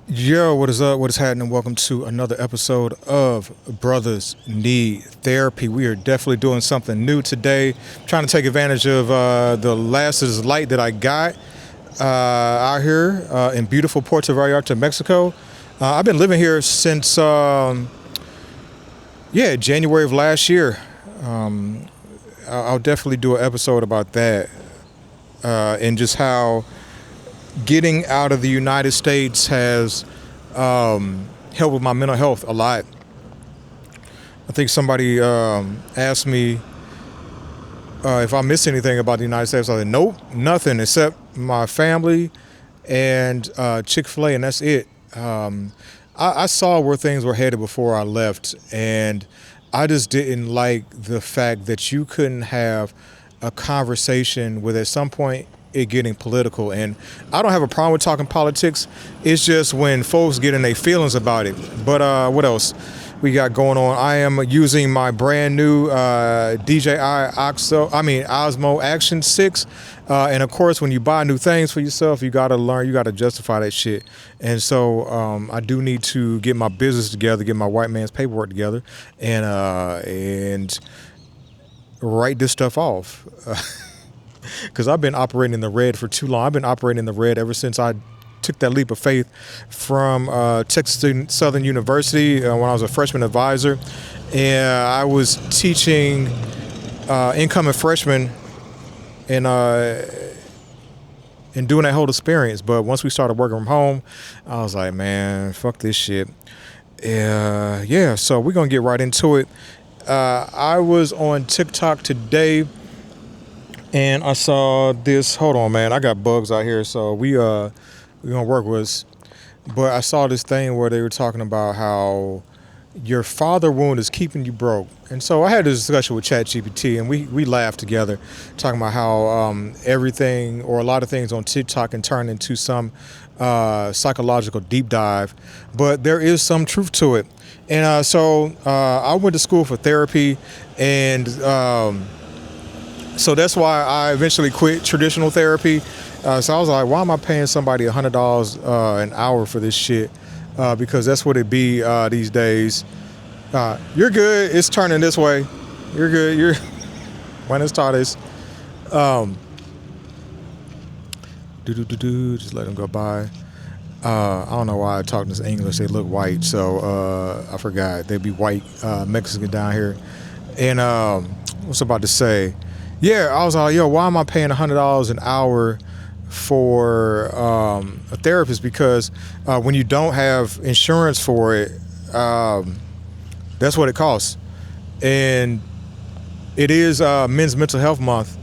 Yo, what is up? What is happening? Welcome to another episode of Brothers Need Therapy. We are definitely doing something new today. Trying to take advantage of the last of this light that I got out here in beautiful Puerto Vallarta, Mexico. I've been living here since, January of last year. I'll definitely do an episode about that and just how getting out of the United States has helped with my mental health a lot. I think somebody asked me if I missed anything about the United States. I said, nope, nothing except my family and Chick-fil-A, and that's it. I saw where things were headed before I left, and I just didn't like the fact that you couldn't have a conversation with, at some point, it getting political. And I don't have a problem with talking politics. It's just when folks get in their feelings about it. But what else we got going on? I am using my brand new DJI Osmo Action 6. And of course, when you buy new things for yourself, you got to learn, you got to justify that shit. And so I do need to get my business together, get my white man's paperwork together, and write this stuff off. Because I've been operating in the red for too long. I've been operating in the red ever since I took that leap of faith from Texas Southern University when I was a freshman advisor. And I was teaching incoming freshmen and doing that whole experience. But once we started working from home, I was like, man, fuck this shit. So we're going to get right into it. I was on TikTok today, and I saw this. Hold on, man. I got bugs out here, so we gonna work with us. But I saw this thing where they were talking about how your father wound is keeping you broke. And so I had this discussion with ChatGPT, and we laughed together, talking about how everything, or a lot of things on TikTok, can turn into some psychological deep dive. But there is some truth to it. And so I went to school for therapy, and so that's why I eventually quit traditional therapy. So I was like, why am I paying somebody $100 an hour for this shit? Because that's what it be these days. You're good. It's turning this way. You're good. You're buenas tardes. Just let them go by. I don't know why I talk this English. They look white, so I forgot. They'd be white Mexican down here. And what's I about to say? Yeah, I was like, yo, why am I paying $100 an hour for a therapist? Because when you don't have insurance for it, that's what it costs. And it is Men's Mental Health Month.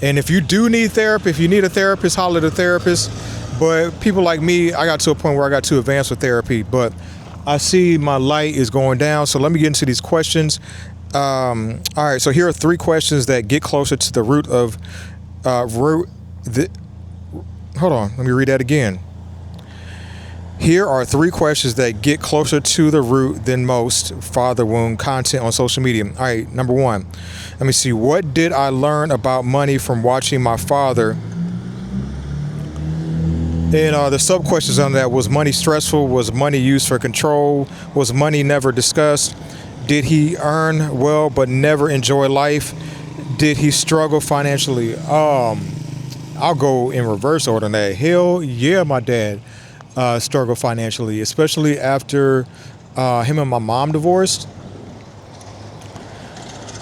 And if you do need therapy, if you need a therapist, holler at a therapist. But people like me, I got to a point where I got too advanced with therapy. But I see my light is going down, so let me get into these questions. All right, so here are 3 questions that get closer to the root of hold on, let me read that again. Here are 3 questions that get closer to the root than most father wound content on social media. All right, number 1, let me see. What did I learn about money from watching my father? And the sub questions on that: was money stressful? Was money used for control? Was money never discussed? Did he earn well but never enjoy life? Did he struggle financially? I'll go in reverse order on that. Hell yeah, my dad struggled financially, especially after him and my mom divorced.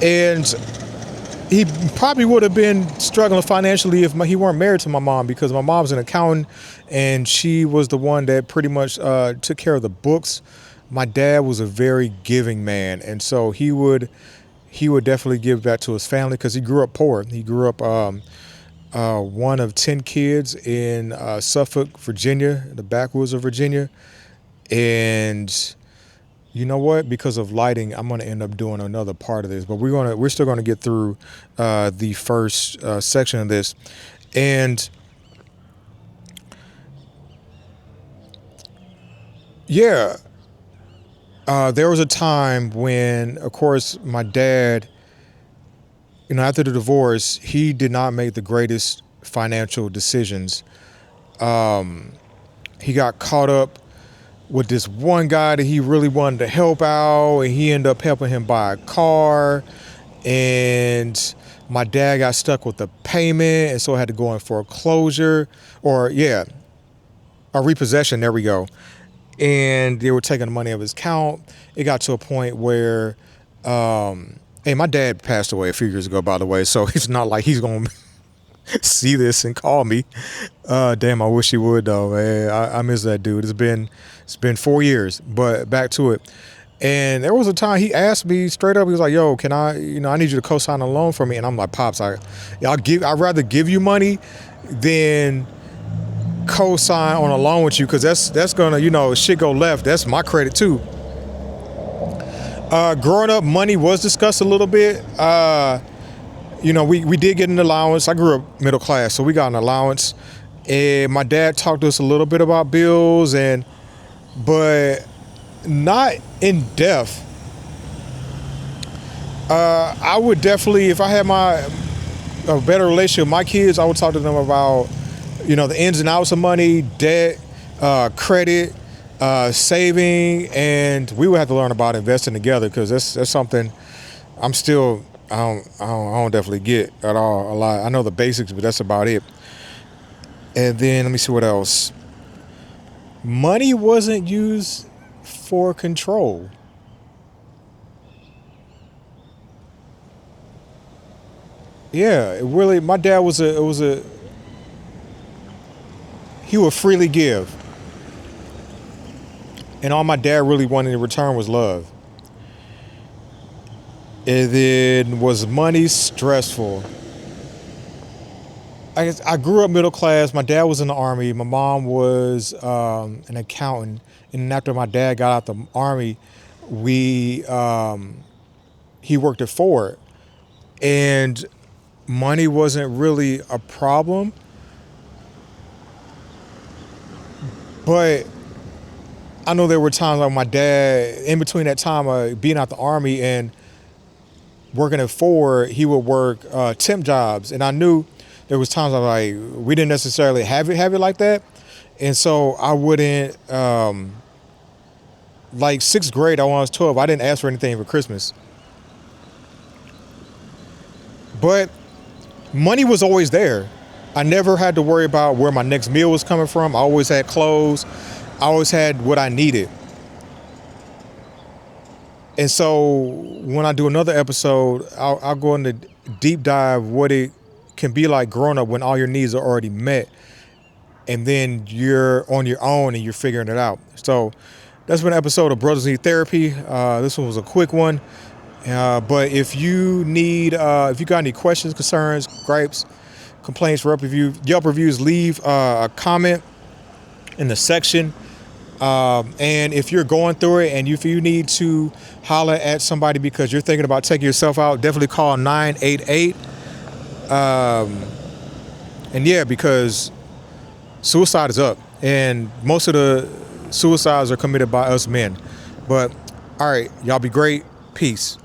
And he probably would have been struggling financially if he weren't married to my mom, because my mom's an accountant, and she was the one that pretty much took care of the books. My dad was a very giving man, and so he would definitely give back to his family, because he grew up poor. He grew up one of 10 kids in Suffolk, Virginia, the backwoods of Virginia. And you know what? Because of lighting, I'm going to end up doing another part of this, but we're still going to get through the first section of this. And yeah. There was a time when, of course, my dad, after the divorce, he did not make the greatest financial decisions. He got caught up with this one guy that he really wanted to help out, and he ended up helping him buy a car. And my dad got stuck with the payment, and so I had to go in foreclosure, or yeah, a repossession. There we go. And they were taking the money of his account. It got to a point where, hey, my dad passed away a few years ago, by the way, so it's not like he's gonna see this and call me. Damn, I wish he would though, man. I miss that dude. It's been 4 years, but back to it. And there was a time he asked me straight up. He was like, "Yo, can I need you to co-sign a loan for me?" And I'm like, "Pops, I'd rather give you money than co-sign on a loan with you, because that's gonna, shit go left. That's my credit too." Growing up, money was discussed a little bit. We did get an allowance. I grew up middle class, so we got an allowance. And my dad talked to us a little bit about bills, but not in depth. I would definitely, if I had a better relationship with my kids, I would talk to them about, the ins and outs of money, debt, credit, saving, and we would have to learn about investing together, because that's something I'm still I don't definitely get at all a lot. I know the basics, but that's about it. And then let me see what else. Money wasn't used for control. Yeah, it really. My dad he would freely give, and all my dad really wanted in return was love. And then, was money stressful? I guess I grew up middle class. My dad was in the Army. My mom was an accountant. And after my dad got out the Army, he worked at Ford. And money wasn't really a problem. But I know there were times like my dad, in between that time of being out the Army and working at Ford, he would work temp jobs. And I knew there was times I was like, we didn't necessarily have it like that. And so I wouldn't, like sixth grade, when I was 12, I didn't ask for anything for Christmas. But money was always there. I never had to worry about where my next meal was coming from. I always had clothes. I always had what I needed. And so when I do another episode, I'll go into deep dive what it can be like growing up when all your needs are already met, and then you're on your own and you're figuring it out. So that's been an episode of Brothaz Need Therapy. This one was a quick one. But if you got any questions, concerns, gripes, complaints, Yelp reviews, leave a comment in the section. And if you're going through it and if you need to holler at somebody because you're thinking about taking yourself out, definitely call 988. And yeah, because suicide is up, and most of the suicides are committed by us men. But all right, y'all be great. Peace.